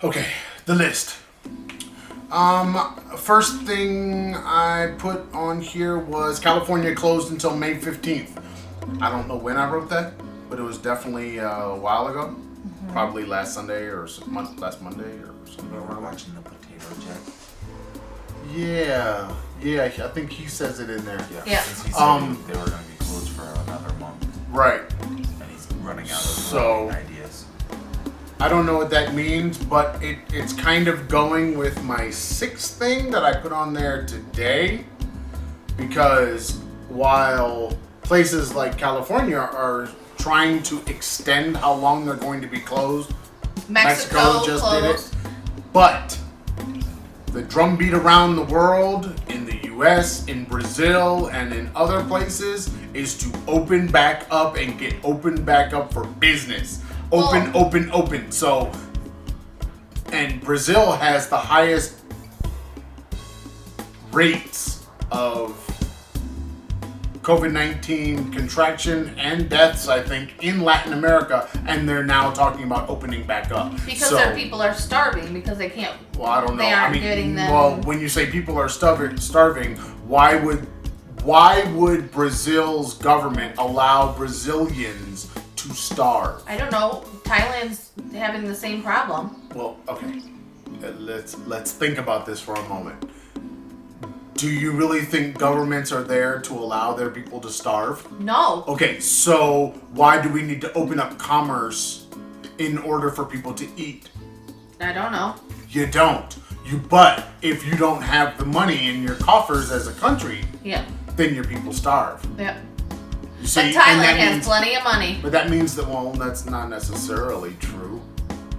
Okay, the list. First thing I put on here was California closed until May 15th. I don't know when I wrote that, but it was definitely a while ago. Mm-hmm. Probably last Sunday or last Monday or something. We're watching the potato jet. Yeah, I think he says it in there. Yeah. Since he said they were going to be closed for another month. Right. And he's running out of ideas. I don't know what that means, but it's kind of going with my sixth thing that I put on there today. Because while places like California are trying to extend how long they're going to be closed, Mexico just did it. But the drumbeat around the world, in the US, in Brazil, and in other places, is to open back up and get opened back up for business. Open. So, and Brazil has the highest rates of COVID-19 contraction and deaths, I think, in Latin America, and they're now talking about opening back up. Because their people are starving because they can't. Well, I don't know. They aren't getting them. Well, when you say people are starving, why would Brazil's government allow Brazilians to starve? I don't know. Thailand's having the same problem. Well, okay. Let's think about this for a moment. Do you really think governments are there to allow their people to starve? No. Okay, so why do we need to open up commerce in order for people to eat? I don't know. You don't. But if you don't have the money in your coffers as a country, then your people starve. Yeah. You see, but Thailand has plenty of money. But that means that, well, that's not necessarily true.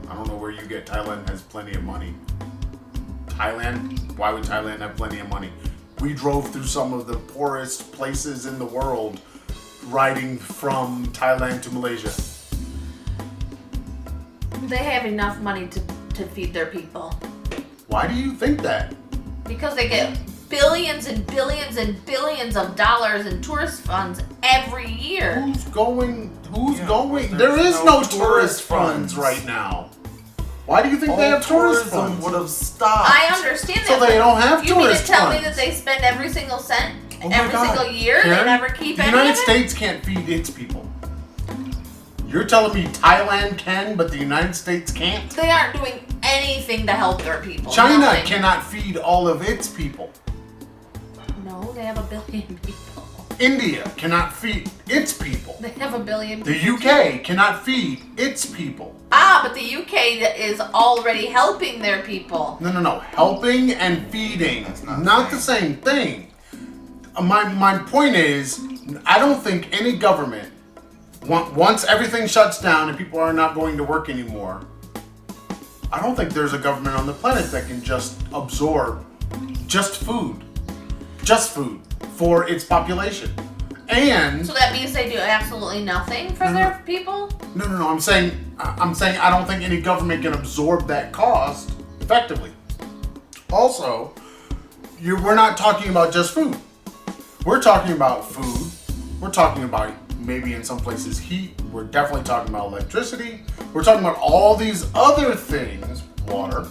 I don't know where you get Thailand has plenty of money. Thailand? Why would Thailand have plenty of money? We drove through some of the poorest places in the world riding from Thailand to Malaysia. They have enough money to feed their people. Why do you think that? Because they get billions and billions and billions of dollars in tourist funds every year. Who's going? There is no tourist funds right now. Why do you think they have tourist funds? Would have stopped. I understand that. So they don't have tourist funds. You mean to tell me that they spend every single cent every single year? Karen, they never keep any of it? The United States can't feed its people. You're telling me Thailand can, but the United States can't? They aren't doing anything to help their people. China cannot feed all of its people. No, they have 1 billion people. India cannot feed its people. They have 1 billion people. The UK cannot feed its people. But the UK is already helping their people. No. Helping and feeding. Not the same thing. My point is, I don't think any government, once everything shuts down and people are not going to work anymore, I don't think there's a government on the planet that can just absorb just food for its population. And so that means they do absolutely nothing for their people? No. I'm saying I don't think any government can absorb that cost effectively. Also, we're not talking about just food. We're talking about food. We're talking about maybe in some places heat. We're definitely talking about electricity. We're talking about all these other things. Water.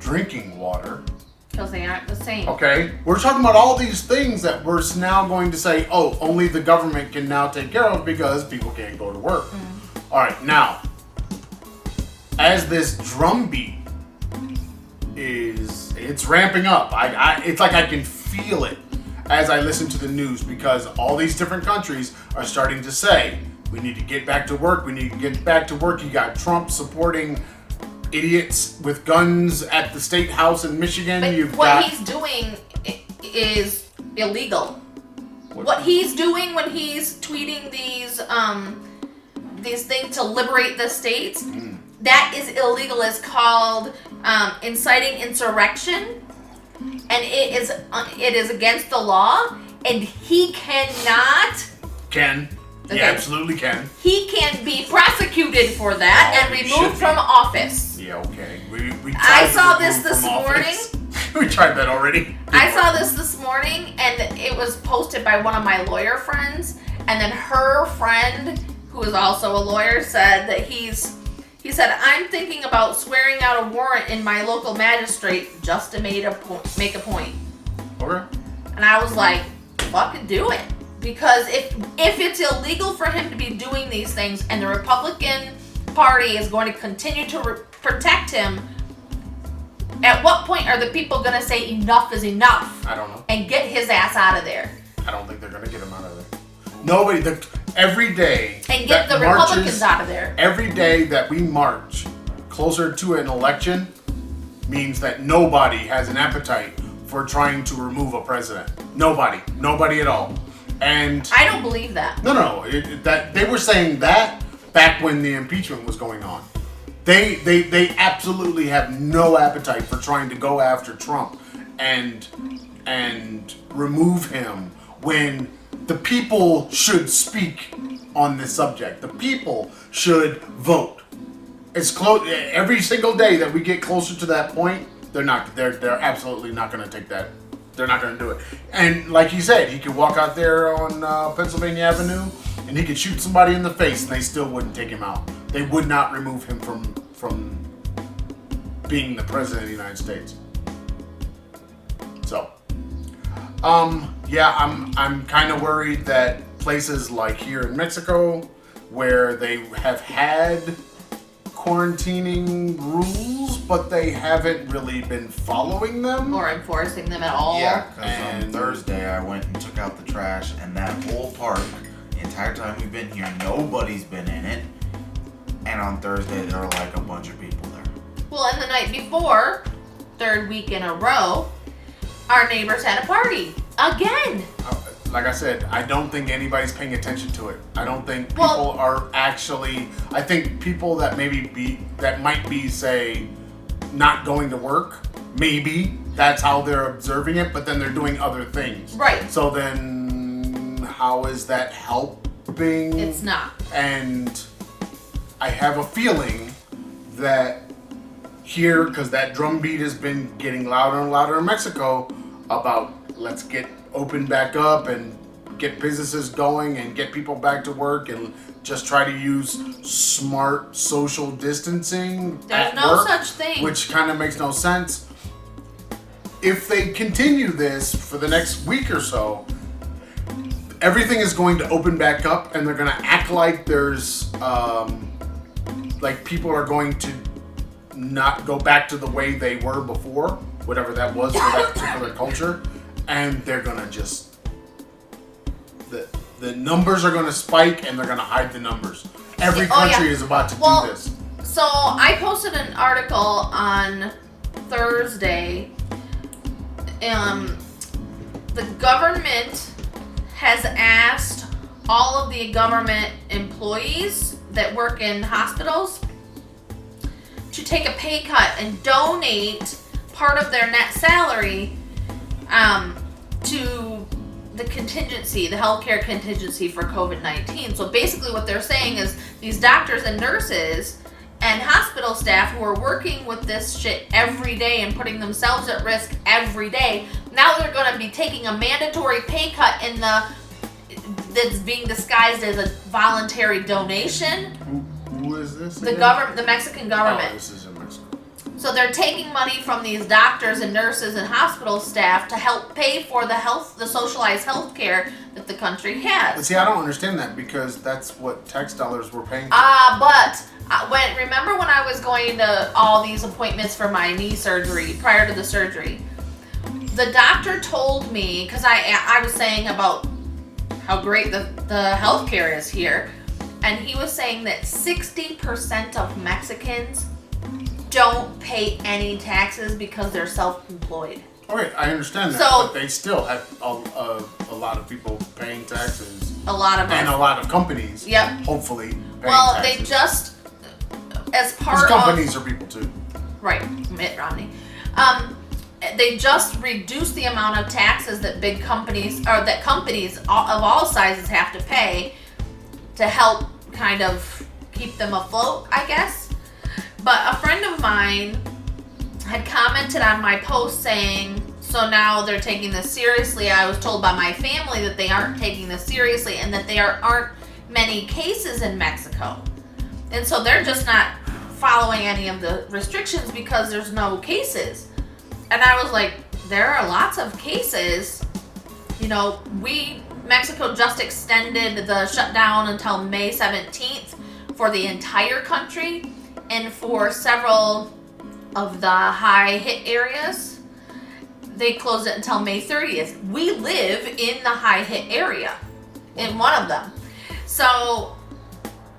Drinking water. Because they aren't the same. Okay? We're talking about all these things that we're now going to say, only the government can now take care of because people can't go to work. Mm. All right, now, as this drumbeat it's ramping up. It's like I can feel it as I listen to the news because all these different countries are starting to say, we need to get back to work. You got Trump supporting idiots with guns at the state house in Michigan. But he's doing is illegal. What he's doing when he's tweeting these things to liberate the states, that is illegal. It's called inciting insurrection, and it is against the law. And he He absolutely can. He can be prosecuted for that and removed from office. Yeah, okay. We I saw this morning. We tried that already. I saw this morning, and it was posted by one of my lawyer friends, and then her friend, who is also a lawyer, said that he's He said, I'm thinking about swearing out a warrant in my local magistrate just to make a point. Okay. And I was like, fucking do it. Because if it's illegal for him to be doing these things and the Republican Party is going to continue to protect him, at what point are the people going to say enough is enough? I don't know. And get his ass out of there? I don't think they're going to get him out of there. Nobody, every day. And get the Republicans out of there. Every day that we march closer to an election means that nobody has an appetite for trying to remove a president. Nobody at all. And I don't believe that. No. That they were saying that back when the impeachment was going on. They absolutely have no appetite for trying to go after Trump and remove him when the people should speak on this subject. The people should vote. It's close every single day that we get closer to that point. They're absolutely not going to take that. They're not going to do it. And like he said, he could walk out there on Pennsylvania Avenue and he could shoot somebody in the face and they still wouldn't take him out. They would not remove him from being the president of the United States. So, yeah, I'm kind of worried that places like here in Mexico, where they have had quarantining rules, but they haven't really been following them or enforcing them at all. Yeah, because on Thursday I went and took out the trash, and that whole park, the entire time we've been here, nobody's been in it. And on Thursday there were like a bunch of people there. Well, and the night before, third week in a row, our neighbors had a party again. Like I said, I don't think anybody's paying attention to it. I don't think people are actually. I think people that might be say not going to work. Maybe that's how they're observing it, but then they're doing other things. Right. So then, how is that helping? It's not. And I have a feeling that here, because that drum beat has been getting louder and louder in Mexico about let's get open back up and get businesses going and get people back to work and just try to use smart social distancing. There's at no work, such thing. which kind of makes no sense. If they continue this for the next week or so, everything is going to open back up and they're going to act like there's like people are going to not go back to the way they were before, whatever that was for that particular culture. And they're gonna just the numbers are gonna spike and they're gonna hide the numbers. Every country is about to do this. So I posted an article on Thursday. The government has asked all of the government employees that work in hospitals to take a pay cut and donate part of their net salary to the contingency, the healthcare contingency for COVID-19. So basically what they're saying is these doctors and nurses and hospital staff who are working with this shit every day and putting themselves at risk every day, now they're going to be taking a mandatory pay cut that's being disguised as a voluntary donation. Who is this? The government, the Mexican government. Oh, this is in Mexico. So they're taking money from these doctors and nurses and hospital staff to help pay for the socialized health care that the country has. But see, I don't understand that because that's what tax dollars were paying for. Remember when I was going to all these appointments for my knee surgery, prior to the surgery, the doctor told me, because I was saying about how great the health care is here, and he was saying that 60% of Mexicans don't pay any taxes because they're self-employed. Okay, I understand that, So- but they still have a lot of people paying taxes. A lot of And us. a lot of companies, Yep. hopefully, paying Well, taxes. they just, as Because part of... companies are people too. Right, Mitt Romney. They just reduced the amount of taxes that big companies, or that companies of all sizes have to pay to help kind of keep them afloat, I guess. But a friend of mine had commented on my post saying, so now they're taking this seriously. I was told by my family that they aren't taking this seriously and that there aren't many cases in Mexico. And so they're just not following any of the restrictions because there's no cases. And I was like, there are lots of cases. You know, Mexico just extended the shutdown until May 17th for the entire country, and for several of the high hit areas, they closed it until May 30th. We live in the high hit area, in one of them. So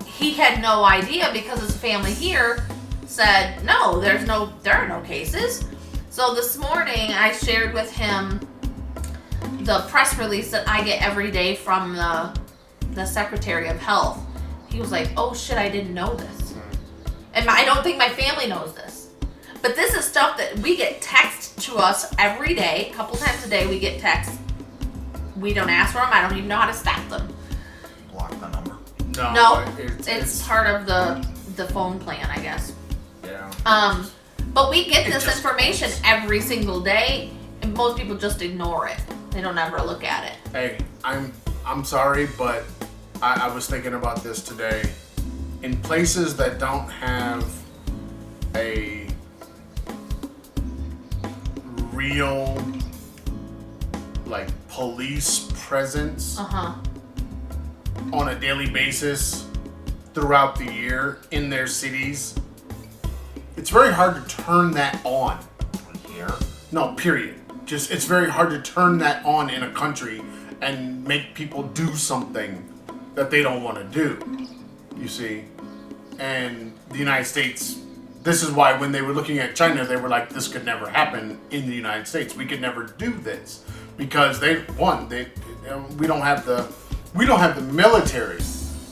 he had no idea because his family here said, no, there are no cases. So this morning I shared with him the press release that I get every day from the Secretary of Health. He was like, oh shit, I didn't know this. And I don't think my family knows this. But this is stuff that we get text to us every day. A couple times a day we get texts. We don't ask for them. I don't even know how to stop them. Block the number. No, it's part of the phone plan, I guess. Yeah. But we get this information every single day, and most people just ignore it. They don't ever look at it. Hey, I'm sorry, but I was thinking about this today. In places that don't have a real, like, police presence on a daily basis throughout the year in their cities, it's very hard to turn that on. Here? No, period. Just, it's very hard to turn that on in a country and make people do something that they don't want to do, you see. And the United States, this is why when they were looking at China, they were like, this could never happen in the United States. We could never do this because we don't have the military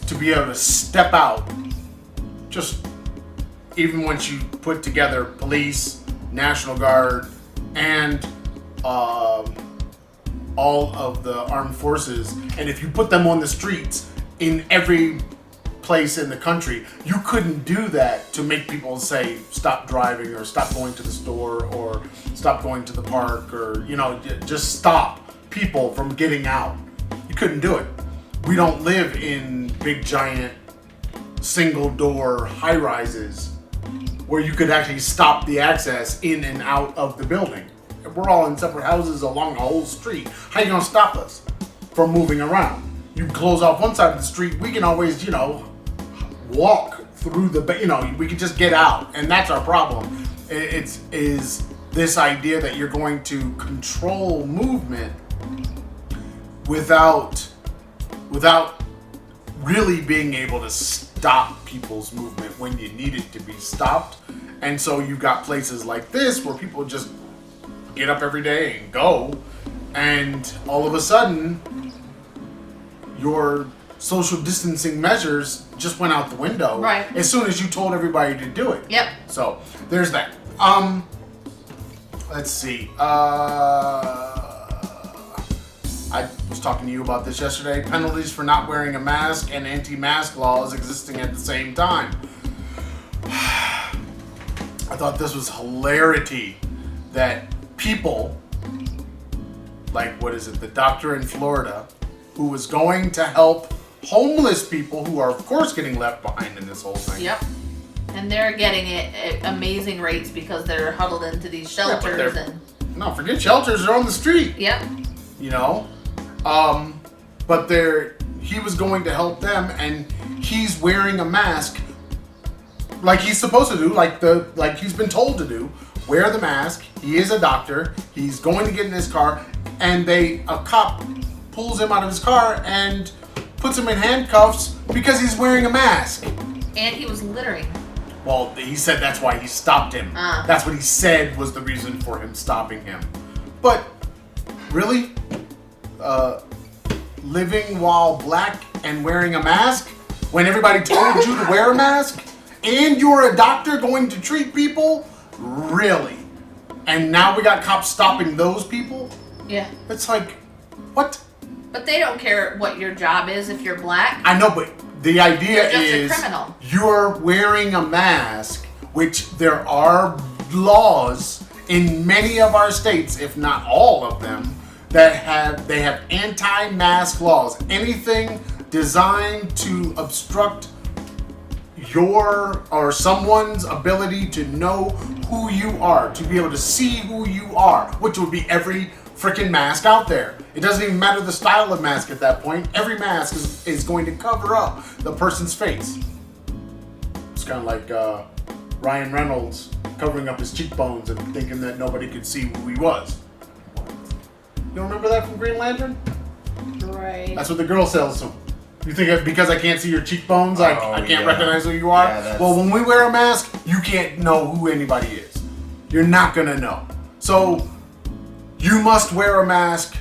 to be able to step out. Just even once you put together police, National Guard, and all of the armed forces, and if you put them on the streets in every place in the country, you couldn't do that to make people say stop driving or stop going to the store or stop going to the park, or just stop people from getting out. You couldn't do it. We don't live in big giant single door high rises where you could actually stop the access in and out of the building. We're all in separate houses along a whole street. How you gonna stop us from moving around? You close off one side of the street, we can always, walk through we can just get out, and that's our problem. It's this idea that you're going to control movement without really being able to stop people's movement when you need it to be stopped. And so you've got places like this where people just get up every day and go, and all of a sudden your social distancing measures just went out the window. Right. As soon as you told everybody to do it. Yep. So there's that. Let's see. I was talking to you about this yesterday. Penalties for not wearing a mask and anti-mask laws existing at the same time. I thought this was hilarity that people, like, the doctor in Florida, who was going to help homeless people who are, of course, getting left behind in this whole thing. Yep. And they're getting it at amazing rates because they're huddled into these shelters. No, forget shelters. They're on the street. Yep. But he was going to help them, and he's wearing a mask like he's supposed to do, like he's been told to do. Wear the mask. He is a doctor. He's going to get in his car, and a cop pulls him out of his car and puts him in handcuffs because he's wearing a mask. And he was littering. Well, he said that's why he stopped him. That's what he said was the reason for him stopping him. But really, living while black and wearing a mask when everybody told you to wear a mask, and you're a doctor going to treat people? Really? And now we got cops stopping those people? Yeah. It's like, what? But they don't care what your job is if you're black. I know, but the idea is a criminal. You're wearing a mask, which there are laws in many of our states, if not all of them, that have anti-mask laws. Anything designed to obstruct your or someone's ability to know who you are, to be able to see who you are, which would be every freaking mask out there. It doesn't even matter the style of mask at that point. Every mask is going to cover up the person's face. It's kind of like Ryan Reynolds covering up his cheekbones and thinking that nobody could see who he was. You don't remember that from Green Lantern? Right. That's what the girl sells to him. You think that because I can't see your cheekbones, I can't recognize who you are? Yeah, well, when we wear a mask, you can't know who anybody is. You're not going to know. So, you must wear a mask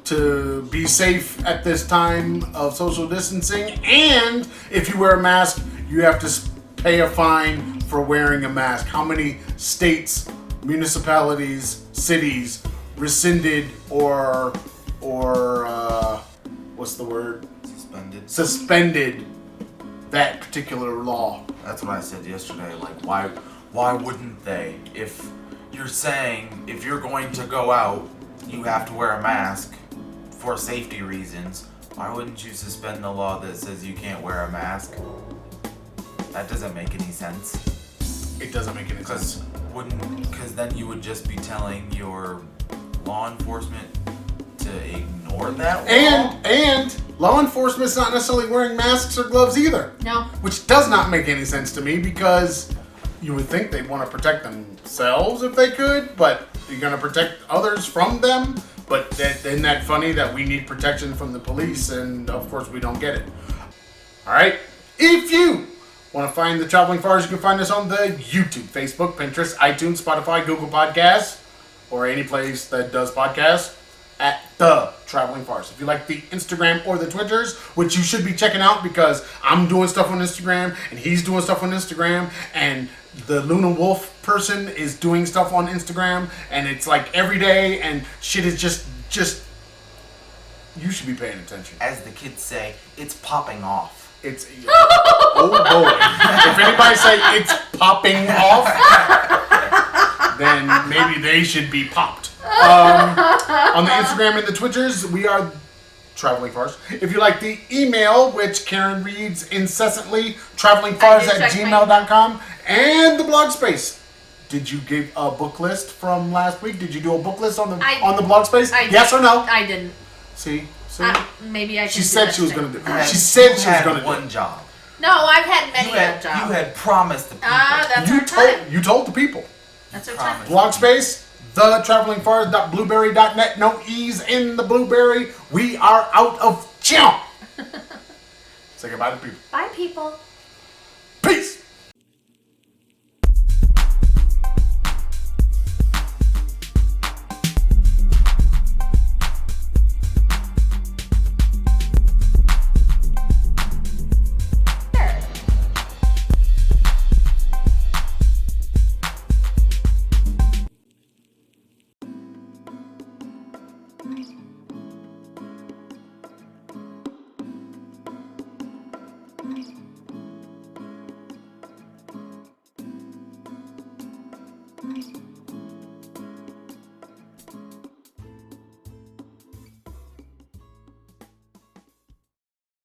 to be safe at this time of social distancing. And if you wear a mask, you have to pay a fine for wearing a mask. How many states, municipalities, cities rescinded or what's the word? Suspended that particular law. That's what I said yesterday. Like, why wouldn't they? If you're saying if you're going to go out, you have to wear a mask for safety reasons, why wouldn't you suspend the law that says you can't wear a mask? That doesn't make any sense. It doesn't make any sense. Because then you would just be telling your law enforcement to ignore that law. And law enforcement's not necessarily wearing masks or gloves either. No. Which does not make any sense to me because you would think they'd want to protect themselves if they could, but you're going to protect others from them. But isn't that funny that we need protection from the police and of course we don't get it? All right. If you want to find the Traveling Farrs, you can find us on the YouTube, Facebook, Pinterest, iTunes, Spotify, Google Podcasts, or any place that does podcasts at the Traveling Farrs. If you like the Instagram or the Twitters, which you should be checking out because I'm doing stuff on Instagram and he's doing stuff on Instagram and the Luna Wolf person is doing stuff on Instagram and it's like every day and shit is just you should be paying attention. As the kids say, it's popping off. It's oh boy. If anybody say it's popping off, then maybe they should be popped. On the Instagram and the Twitters, we are Traveling Farrs. If you like the email, which Karen reads incessantly, travelingfarrs@gmail.com, and the blog space. Did you give a book list from last week? Did you do a book list on the blog space? Yes or no? I didn't. See? Maybe I. She said she was going to do it. She said she was going to do one job. No, I've had many jobs. You had promised the people. That's our time. You told the people. That's our time. Blog space, thetravelingfarrs.blueberry.net. No E's in the blueberry. We are out of chill. Say goodbye to people. Bye, people. Peace.